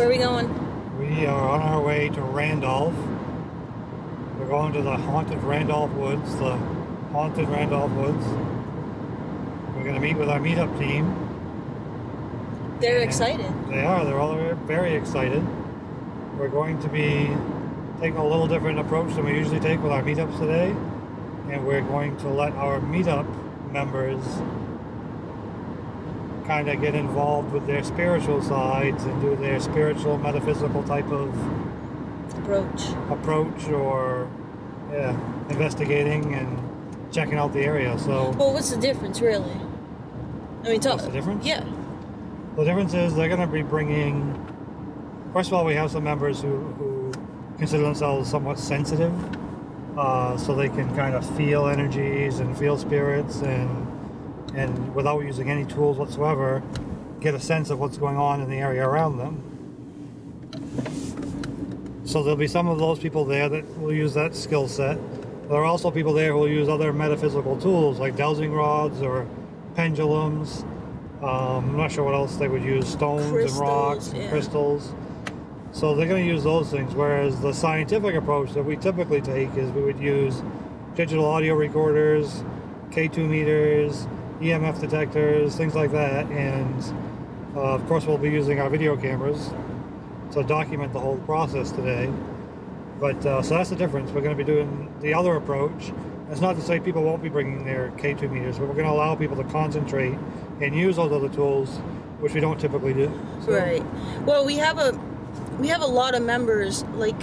Where are we going? We are on our way to Randolph. We're going to the Haunted Randolph Woods, the Haunted Randolph Woods. We're going to meet with our meetup team. They're excited. They are. They're all very excited. We're going to be taking a little different approach than we usually take with our meetups today. And we're going to let our meetup members kind of get involved with their spiritual sides and do their spiritual, metaphysical type of approach or investigating and checking out the area. So, well, what's the difference, really? I mean, what's the difference? Yeah. The difference is they're going to be bringing. First of all, we have some members who consider themselves somewhat sensitive, so they can kind of feel energies and feel spirits and without using any tools whatsoever, get a sense of what's going on in the area around them. So there'll be some of those people there that will use that skill set. There are also people there who will use other metaphysical tools like dowsing rods or pendulums. I'm not sure what else they would use, stones and rocks and crystals. So they're going to use those things, whereas the scientific approach that we typically take is we would use digital audio recorders, K2 meters, EMF detectors, things like that, and of course we'll be using our video cameras to document the whole process today. But so that's the difference. We're going to be doing the other approach. That's not to say people won't be bringing their K2 meters, but we're going to allow people to concentrate and use those other tools, which we don't typically do. So. Right. Well, we have a lot of members, like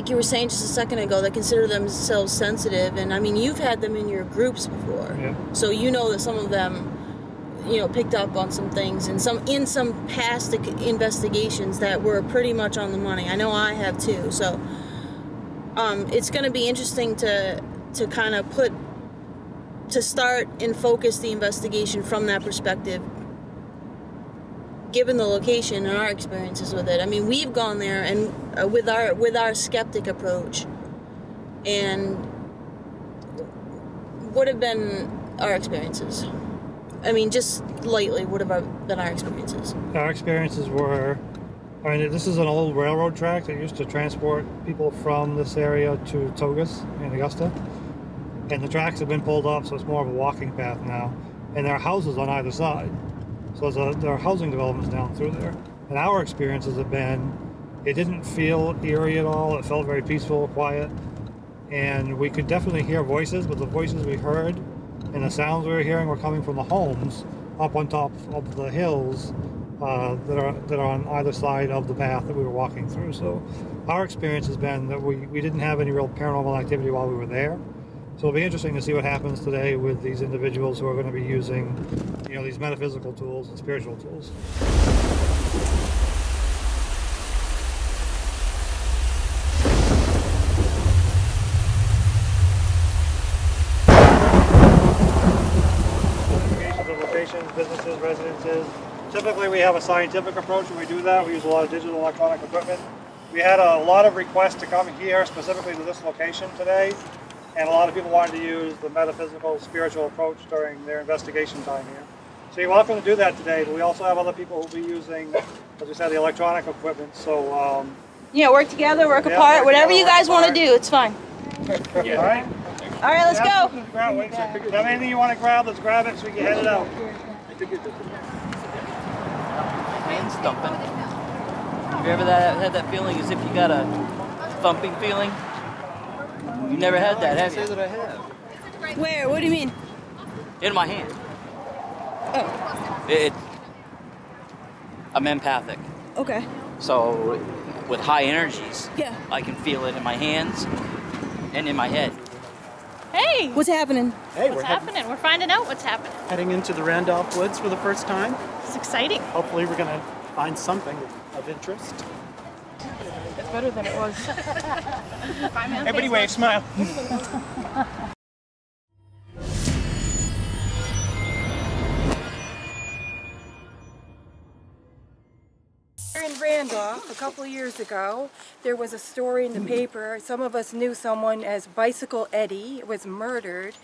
you were saying just a second ago, that consider themselves sensitive, and I mean, you've had them in your groups before, so you know that some of them, picked up on some things and in some past investigations that were pretty much on the money. I know I have too. So it's going to be interesting to kind of start and focus the investigation from that perspective, given the location and our experiences with it. I mean, we've gone there and with our skeptic approach, and what have been our experiences? I mean, just lightly, what have been our experiences? Our experiences were, this is an old railroad track that used to transport people from this area to Togus in Augusta. And the tracks have been pulled up, so it's more of a walking path now. And there are houses on either side. So there are housing developments down through there. And our experiences have been, it didn't feel eerie at all. It felt very peaceful, quiet. And we could definitely hear voices, but the voices we heard and the sounds we were hearing were coming from the homes up on top of the hills that are on either side of the path that we were walking through. So our experience has been that we didn't have any real paranormal activity while we were there. So it'll be interesting to see what happens today with these individuals who are going to be using, these metaphysical tools and spiritual tools. Identifications of locations, businesses, residences. Typically we have a scientific approach when we do that. We use a lot of digital electronic equipment. We had a lot of requests to come here specifically to this location today. And a lot of people wanted to use the metaphysical, spiritual approach during their investigation time here. So you're welcome to do that today, but we also have other people who will be using, as we said, the electronic equipment. So, work together, work apart, whatever you guys want to do, it's fine. All right? All right, let's go. Wait, so if you have anything you want to grab, let's grab it so we can head it out. Hands thumping. Have you ever had that feeling as if you got a thumping feeling? You never had that, have you? I say that I have. Where? What do you mean? In my hand. Oh. I'm empathic. Okay. So, with high energies, yeah, I can feel it in my hands and in my head. Hey! What's happening? Hey, what's happening? We're finding out what's happening. Heading into the Randolph Woods for the first time. It's exciting. Hopefully we're going to find something of interest. It's better than it was. Everybody wave, smile. In Randolph, a couple of years ago, there was a story in the paper. Some of us knew someone as Bicycle Eddie was murdered,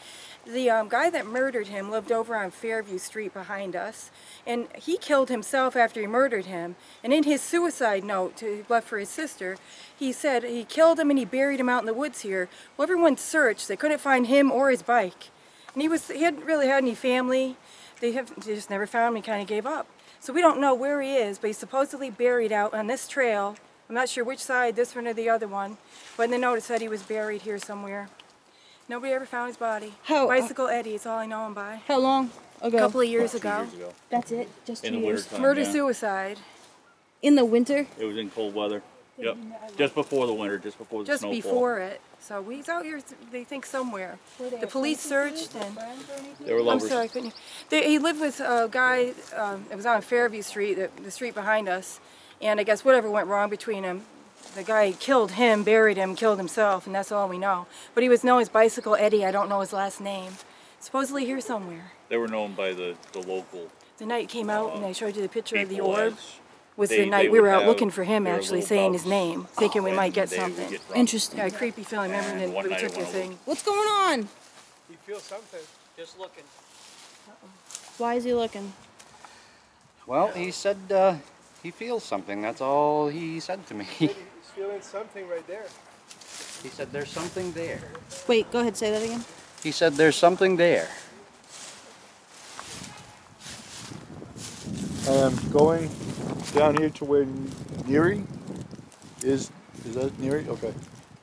The guy that murdered him lived over on Fairview Street behind us, and he killed himself after he murdered him. And in his suicide note he left for his sister, he said he killed him and he buried him out in the woods here. Well, everyone searched. They couldn't find him or his bike. And he hadn't really had any family. They just never found him. He kind of gave up. So we don't know where he is, but he's supposedly buried out on this trail. I'm not sure which side, this one or the other one, but in the note it said he was buried here somewhere. Nobody ever found his body. Bicycle Eddie is all I know him by. How long ago? A couple of years ago. That's it? Just 2 years? Murder-suicide. In the winter? It was in cold weather. Yep. Just before the winter, just before the snowfall. Just before it. So he's out here, they think, somewhere. The police searched and... They were lovers. I'm sorry, I couldn't hear. He lived with a guy, it was on Fairview Street, the street behind us. And I guess whatever went wrong between them, the guy killed him, buried him, killed himself, and that's all we know. But he was known as Bicycle Eddie. I don't know his last name. Supposedly here somewhere. They were known by the local. The night came out and I showed you the picture of the orb. Was they, the night we were out looking for him, actually saying his name, thinking we might get something. Interesting. Yeah, a creepy feeling. Remember when we took your thing? What's going on? He feels something. Just looking. Why is he looking? Well, he said he feels something. That's all he said to me. He's feeling something right there. He said there's something there. Wait, go ahead, say that again. He said there's something there. I am going down here to where Neary is. Is that Neary? Okay.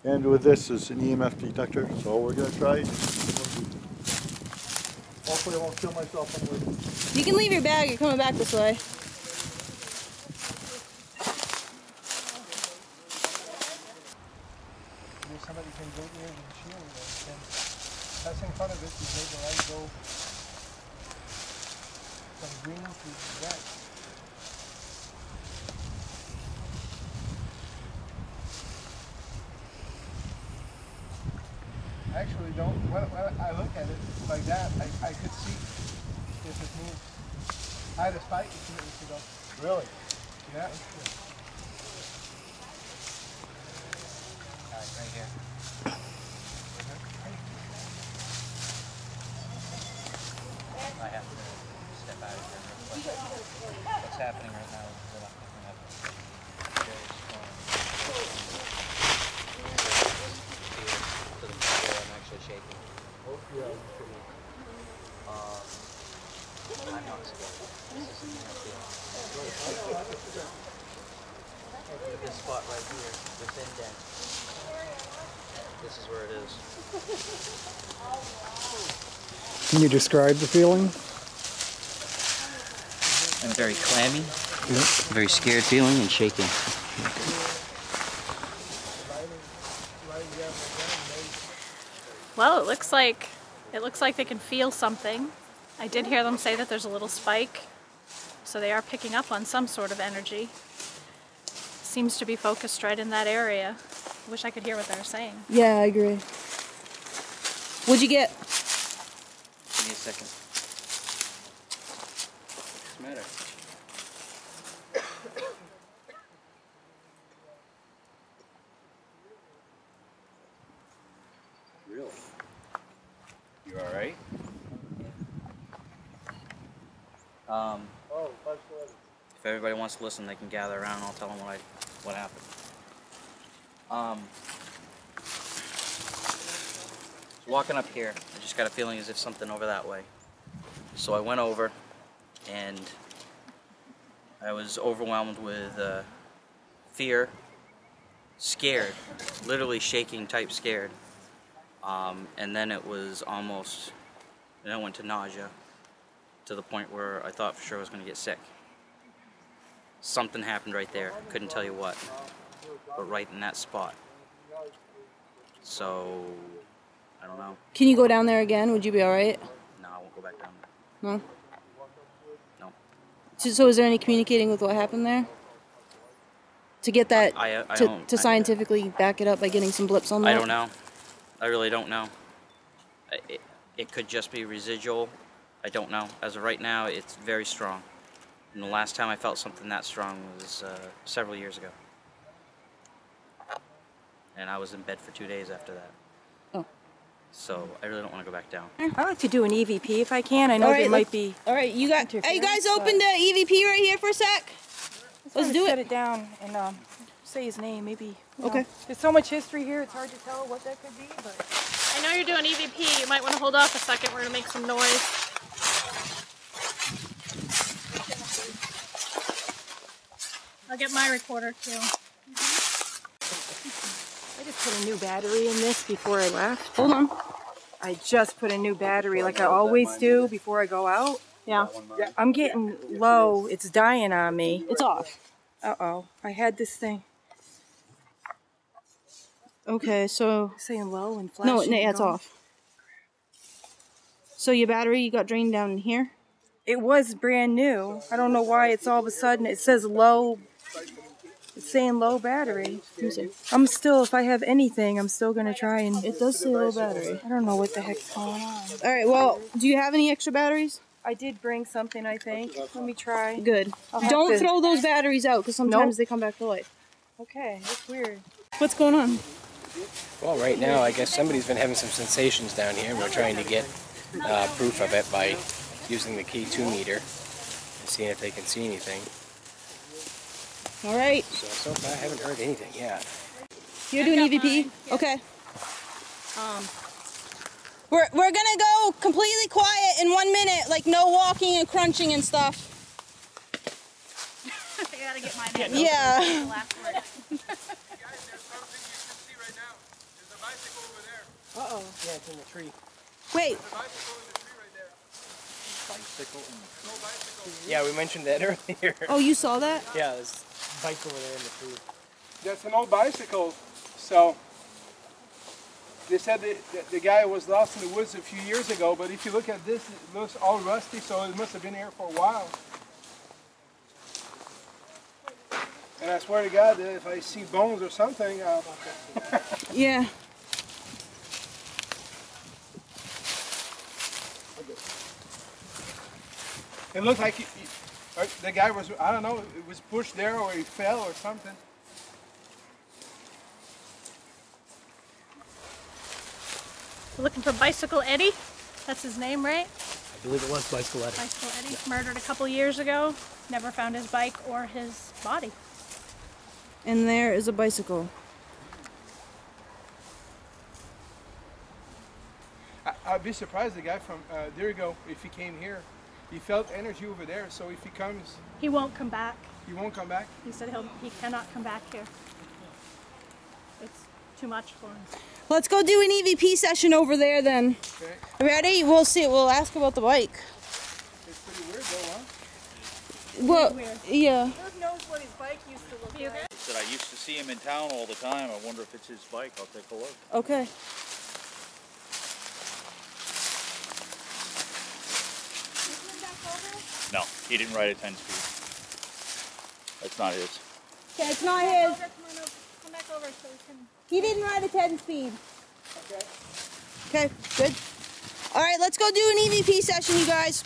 And with this is an EMF detector, so we're going to try. Hopefully I won't kill myself on the way. You can leave your bag. You're coming back this way. Somebody can go there and shield it. And that's in front of it. You made the light go from green to red. Actually, don't. When I look at it like that, I could see if it moves. I had a spike a few minutes ago. Really? Yeah. Right here. I have to step out of here real quick. What's happening right now is that I'm picking up very strong to the point where I'm actually shaking. I'm not scared. This is a feeling. Look at this spot right here, this indent. This is where it is. Can you describe the feeling? I'm very clammy, very scared feeling and shaking. Well, it looks like they can feel something. I did hear them say that there's a little spike, so they are picking up on some sort of energy. Seems to be focused right in that area. I wish I could hear what they were saying. Yeah, I agree. What'd you get? Give me a second. What's the matter? Really? You all right? If everybody wants to listen, they can gather around and I'll tell them what happened. Walking up here, I just got a feeling as if something over that way. So I went over and I was overwhelmed with fear, scared, literally shaking type scared. And then it was almost, then I went to nausea to the point where I thought for sure I was going to get sick. Something happened right there, couldn't tell you what, but right in that spot. So, I don't know. Can you go down there again? Would you be all right? No, I won't go back down there. No? No. So is there any communicating with what happened there? To get that, to scientifically back it up by getting some blips on that? I don't know. I really don't know. It could just be residual. I don't know. As of right now, it's very strong. And the last time I felt something that strong was several years ago. And I was in bed for 2 days after that. Oh. So I really don't want to go back down. I like to do an EVP if I can. I know there might be. All right, you guys open the EVP right here for a sec? Let's do it. Set it down and say his name, maybe. Okay. There's so much history here, it's hard to tell what that could be, but. I know you're doing EVP. You might want to hold off a second. We're going to make some noise. I'll get my recorder too. I just put a new battery in this before I left. Hold on. I just put a new battery like I always do before I go out. Yeah. I'm getting low. It's dying on me. It's off. Uh-oh. I had this thing. Okay, so... Saying low and flashing. No, it's off. So your battery, you got drained down in here? It was brand new. I don't know why it's all of a sudden, it says low. It's saying low battery. I'm still, if I have anything, I'm still going to try and... It does say low battery. I don't know what the heck's going on. Alright, well, do you have any extra batteries? I did bring something, I think. Let me try. Good. Don't throw those batteries out, because sometimes they come back to life. Okay, that's weird. What's going on? Well, right now, I guess somebody's been having some sensations down here, and we're trying to get proof of it by using the K2 meter and seeing if they can see anything. All right. So far, I haven't heard anything yet. You're doing EVP? Okay. We're gonna go completely quiet in 1 minute, like no walking and crunching and stuff. I gotta get mine in. Yeah. Uh-oh. Yeah, it's in the tree. Wait. Bicycle in the tree. Yeah, we mentioned that earlier. Oh, you saw that? Yeah, there's a bike over there in the tree. That's an old bicycle. So they said the guy was lost in the woods a few years ago, but if you look at this, it looks all rusty, so it must have been here for a while. And I swear to God, if I see bones or something, Yeah. it looked like the guy was, I don't know, it was pushed there or he fell or something. We're looking for Bicycle Eddie. That's his name, right? I believe it was Bicycle Eddie. Bicycle Eddie, murdered a couple years ago. Never found his bike or his body. And there is a bicycle. I'd be surprised the guy from there you go, if he came here. He felt energy over there, so if he comes... He won't come back. He won't come back? He said he cannot come back here. It's too much for him. Let's go do an EVP session over there then. Okay. Ready? We'll see. We'll ask about the bike. It's pretty weird though, huh? Well, yeah. Who knows what his bike used to look like? He said, I used to see him in town all the time. I wonder if it's his bike. I'll take a look. Okay. No, he didn't ride at 10 speed. That's not his. Okay, it's not his. Come back over so we can... He didn't ride a 10 speed. Okay. Okay, good. All right, let's go do an EVP session, you guys.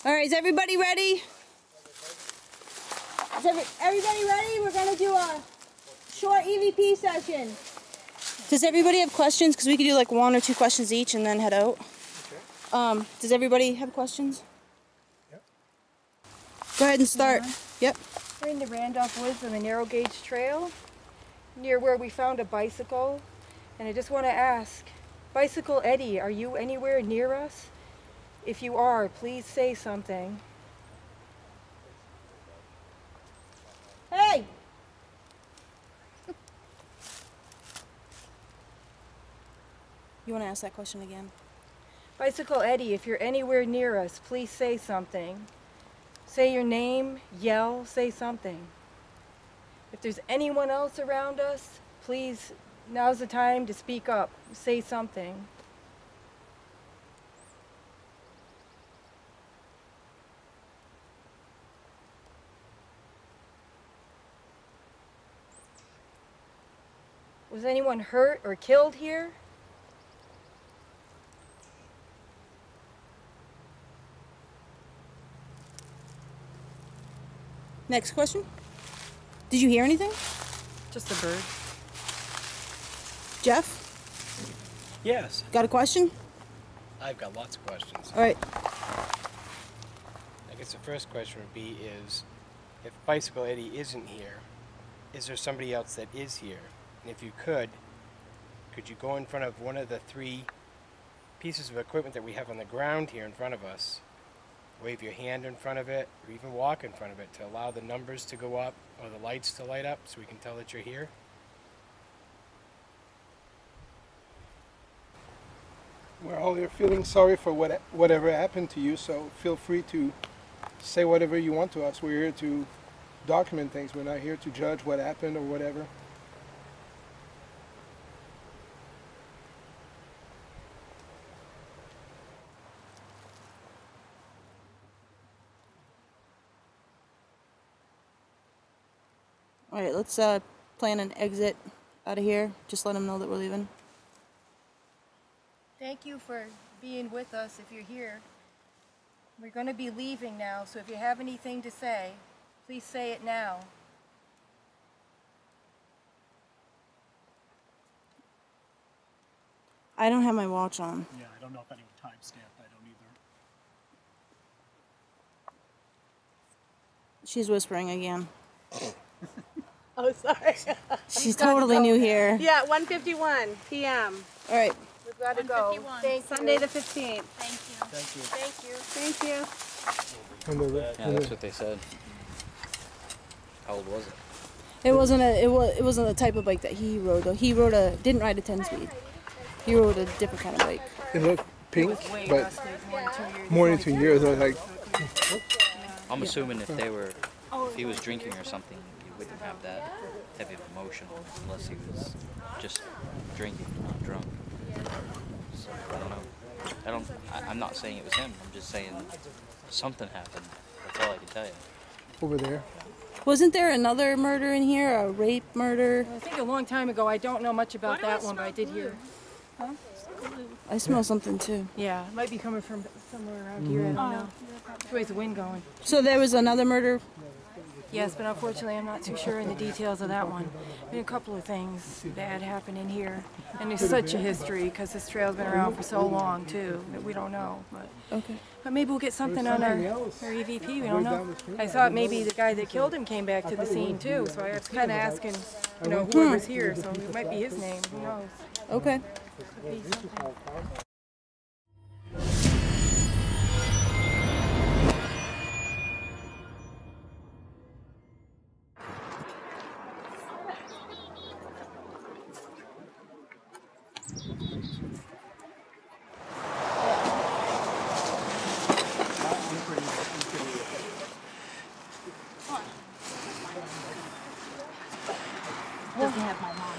All right, is everybody ready? Is everybody ready? We're gonna do a short EVP session. Does everybody have questions? Because we could do like 1 or 2 questions each and then head out. Okay. Does everybody have questions? Yep. Go ahead and start. Yep. We're in the Randolph Woods on the narrow gauge trail, near where we found a bicycle. And I just want to ask, Bicycle Eddie, are you anywhere near us? If you are, please say something. Hey! You want to ask that question again? Bicycle Eddie, if you're anywhere near us, please say something. Say your name, yell, say something. If there's anyone else around us, please, now's the time to speak up. Say something. Was anyone hurt or killed here? Next question. Did you hear anything? Just a bird. Jeff? Yes. Got a question? I've got lots of questions. All right. I guess the first question would be is, if Bicycle Eddie isn't here, is there somebody else that is here? And if you could you go in front of one of the 3 pieces of equipment that we have on the ground here in front of us, wave your hand in front of it, or even walk in front of it to allow the numbers to go up or the lights to light up so we can tell that you're here? We're all here feeling sorry for whatever happened to you, so feel free to say whatever you want to us. We're here to document things. We're not here to judge what happened or whatever. All right, let's plan an exit out of here. Just let them know that we're leaving. Thank you for being with us if you're here. We're going to be leaving now, so if you have anything to say, please say it now. I don't have my watch on. Yeah, I don't know if anyone timestamped. I don't either. She's whispering again. Oh, sorry. She's totally new here. Yeah, 1:51 p.m. All right. We've got to go. Thank Sunday you. the 15th. Thank you. Thank you. Thank you. Thank you. Yeah, that's what they said. How old was it? It wasn't the type of bike that he rode though. He didn't ride a 10-speed. He rode a different kind of bike. It looked pink, but more than 2 years. I was like, I'm assuming if he was drinking or something, he wouldn't have that heavy of emotion unless he was just drinking, not drunk. So, I don't know. I'm not saying it was him. I'm just saying something happened. That's all I can tell you. over there. Wasn't there another murder in here? A rape murder? I think a long time ago. I don't know much about that one, but I did hear. Huh? I smell something too. Yeah, it might be coming from somewhere around here. I don't know. Which way's the wind going? So there was another murder? Yes, but unfortunately I'm not too sure in the details of that one. Been a couple of things bad happen in here. And there's such a history because this trail's been around for so long too that we don't know. But maybe we'll get something on our EVP, we don't know. I thought maybe the guy that killed him came back to the scene too, so I was kind of asking, you know, whoever's here, so it might be his name, who knows. Okay. Doesn't have my mom.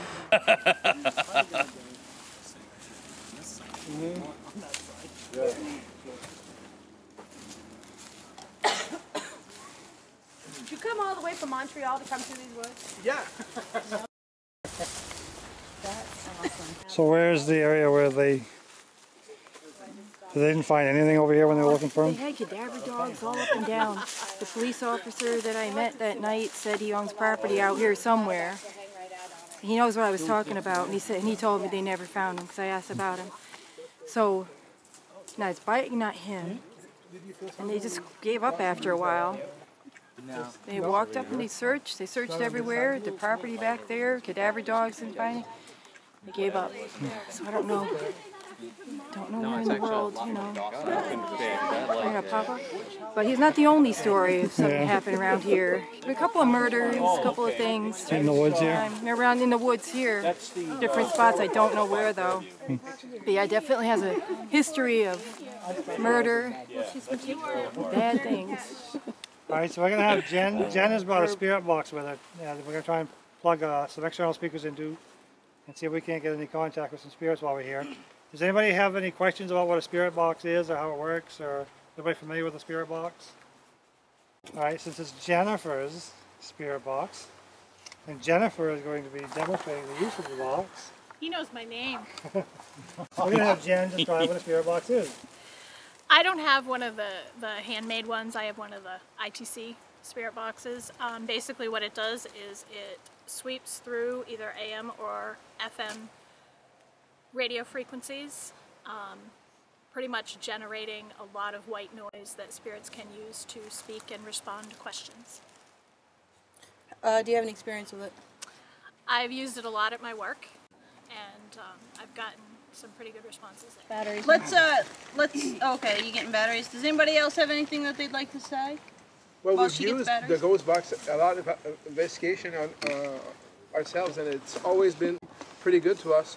Did you come all the way from Montreal to come through these woods? Yeah. That's awesome. So where's the area where they didn't find anything over here when they were looking for They him? had cadaver dogs all up and down. The police officer that I met that night said he owns property out here somewhere. He knows what I was talking about, and he told me they never found him because I asked about him. So, now it's biting, not him. And they just gave up after a while. They walked up and they searched everywhere, the property back there, cadaver dogs and finding. They gave up. So I don't know. Don't know where in the world, you know, they're gonna pop up. But he's not the only story of something happened around here. A couple of murders, a couple of things. In the woods here? Around in the woods here. Different spots, I don't know where though. But yeah, definitely has a history of murder, bad things. All right, so we're going to have Jen. Jen has brought a spirit box with her. Yeah, we're going to try and plug some external speakers into and see if we can't get any contact with some spirits while we're here. Does anybody have any questions about what a spirit box is or how it works, or anybody familiar with a spirit box? All right, since it's Jennifer's spirit box, and Jennifer is going to be demonstrating the use of the box. He knows my name. We're going to have Jen describe what a spirit box is. I don't have one of the handmade ones. I have one of the ITC spirit boxes. Basically what it does is it sweeps through either AM or FM radio frequencies, pretty much generating a lot of white noise that spirits can use to speak and respond to questions. Do you have any experience with it? I've used it a lot at my work, and I've gotten some pretty good responses there. Batteries. Let's. Okay, you getting batteries? Does anybody else have anything that they'd like to say? Well, While we've she gets used batteries? the ghost box a lot of investigation on ourselves, and it's always been pretty good to us.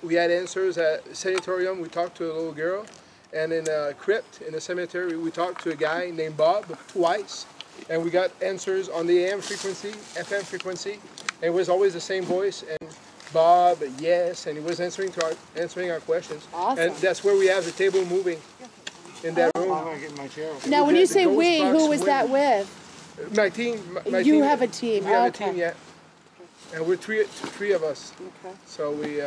We had answers at sanatorium. We talked to a little girl, and in a crypt in a cemetery, we talked to a guy named Bob twice, and we got answers on the AM frequency, FM frequency. And it was always the same voice, and Bob, yes, and he was answering our questions. Awesome. And that's where we have the table moving in that room. I'm gonna get my chair. Now, when you say we, who was that with? My team. My You team, have a team. We have Okay. a team, yeah. And we're three of us. Okay. So we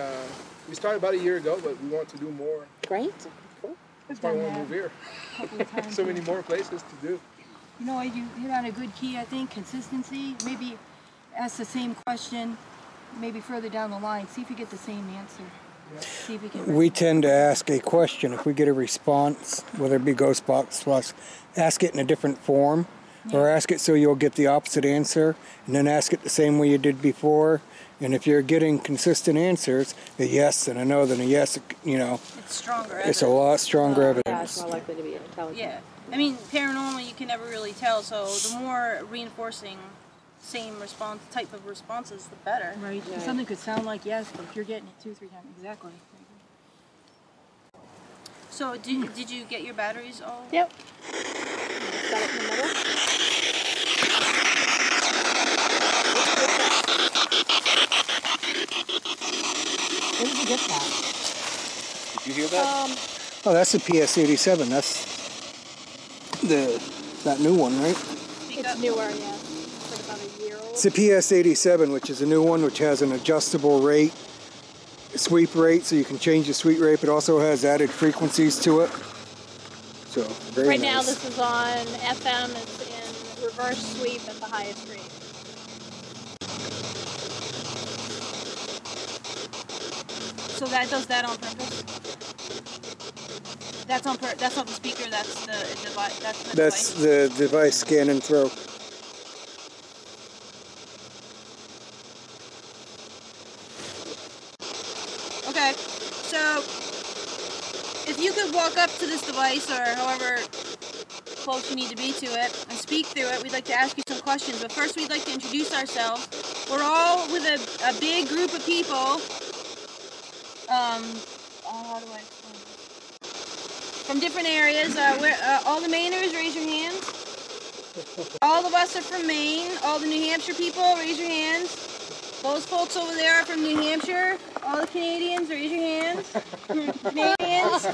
started about a year ago, but we want to do more. Great. Cool. That's why I want to move here. Couple of times. So many more places to do. You know, you hit on a good key, I think, consistency. Maybe ask the same question, maybe further down the line. See if you get the same answer. Yeah. See if you can. We tend to ask a question. If we get a response, whether it be Ghost Box Plus, ask it in a different form, or ask it so you'll get the opposite answer, and then ask it the same way you did before. And if you're getting consistent answers, a yes and a no, then a yes, you know. It's stronger It's evidence. a lot stronger Yeah, evidence. it's more likely to be intelligent. Yeah. I mean, paranormal, you can never really tell, so the more reinforcing same response, type of responses, the better. Right. Yeah. Something could sound like yes, but if you're getting it 2 or 3 times, exactly. So, did you get your batteries all? Yep. Got it in the middle. Where did you get that? Did you hear that? Oh, that's the PS87. That's that new one, right? It's newer, yeah. It's like about a year old. It's the PS87, which is a new one, which has an adjustable rate, sweep rate, so you can change the sweep rate, but also has added frequencies to it. So, very Right nice. now this is on FM, it's in reverse sweep at the highest rate. So that does that on purpose? That's on that's not the speaker, that's the device. That's the device scan and throw. Okay, so if you could walk up to this device, or however close you need to be to it, and speak through it, we'd like to ask you some questions. But first we'd like to introduce ourselves. We're all with a big group of people. How do I explain this? From different areas. All the Mainers, raise your hands. All of us are from Maine. All the New Hampshire people, raise your hands. Those folks over there are from New Hampshire. All the Canadians, raise your hands. Canadians.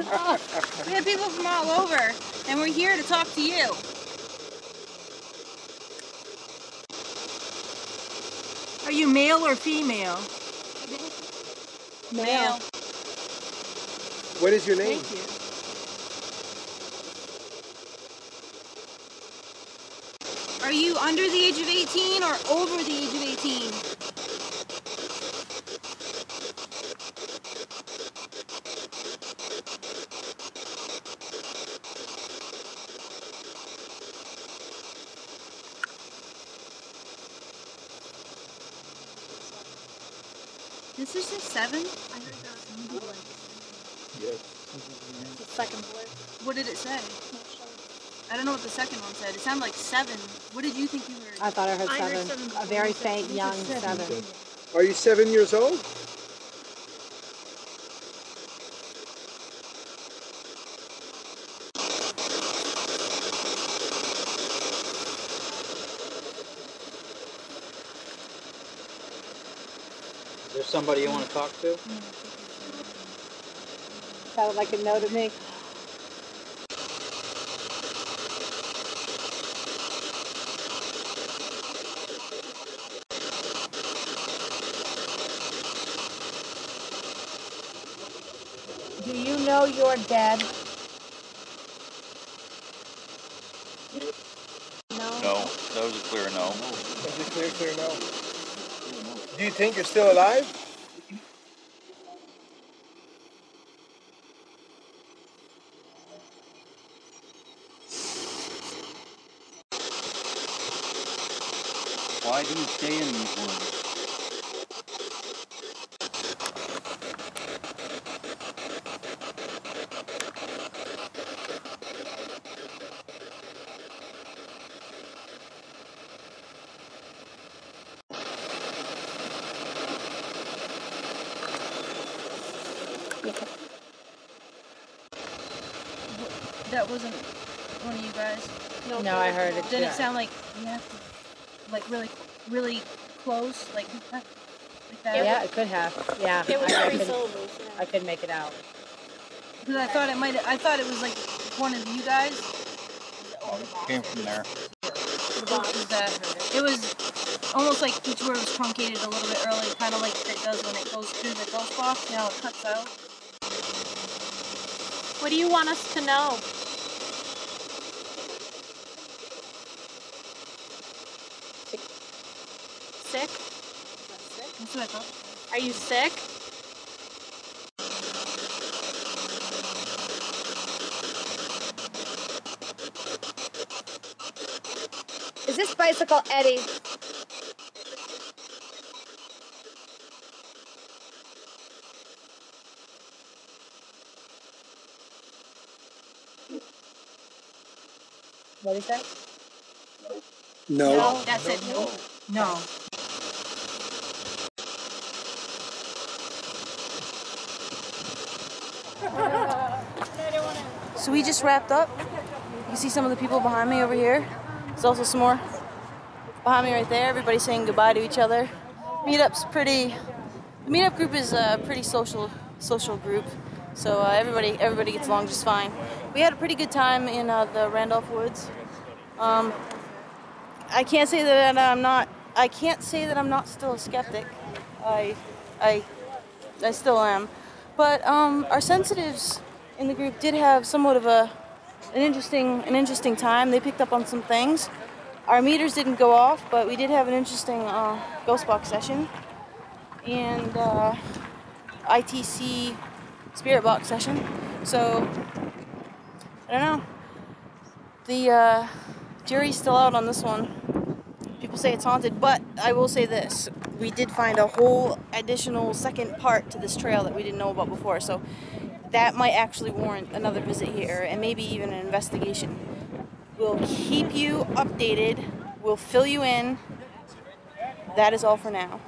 We have people from all over, and we're here to talk to you. Are you male or female? Male. What is your name? Thank you. Are you under the age of 18 or over the age of 18? This is just 7? I heard that. Yes. The second blip. What did it say? I don't know what the second one said. It sounded like 7. What did you think you heard? I thought I heard I heard 7. 7. A very faint, young 7. Are you 7 years old? Is there somebody you want to talk to? Sounded like a no to me. Do you know you're dead? No. No, that was a clear no. That's a clear no. Do you think you're still alive? Why do you stay in these woods? That wasn't one of you guys. No, I heard it. Did it sound like you have to, like really close, like that? Yeah, it could have. Yeah, It was I 3 couldn't- syllables. I couldn't make it out. Because I thought it was like one of you guys. Came from there. It was almost like each word was truncated a little bit early, kind of like it does when it goes through the ghost box. Now it cuts out. What do you want us to know? Sick? That's what I thought. Are you sick? Is this bicycle Eddie? What is that? No. No, that's it. No. So we just wrapped up. You see some of the people behind me over here. There's also some more behind me right there. Everybody's saying goodbye to each other. The meetup group is a pretty social group. So everybody gets along just fine. We had a pretty good time in the Randolph Woods. I can't say that I'm not still a skeptic. I still am. But our sensitives in the group did have somewhat of an interesting time. They picked up on some things. Our meters didn't go off, but we did have an interesting ghost box session and ITC spirit box session. So I don't know. The jury's still out on this one. People say it's haunted, but I will say this. We did find a whole additional second part to this trail that we didn't know about before, so that might actually warrant another visit here and maybe even an investigation. We'll keep you updated. We'll fill you in. That is all for now.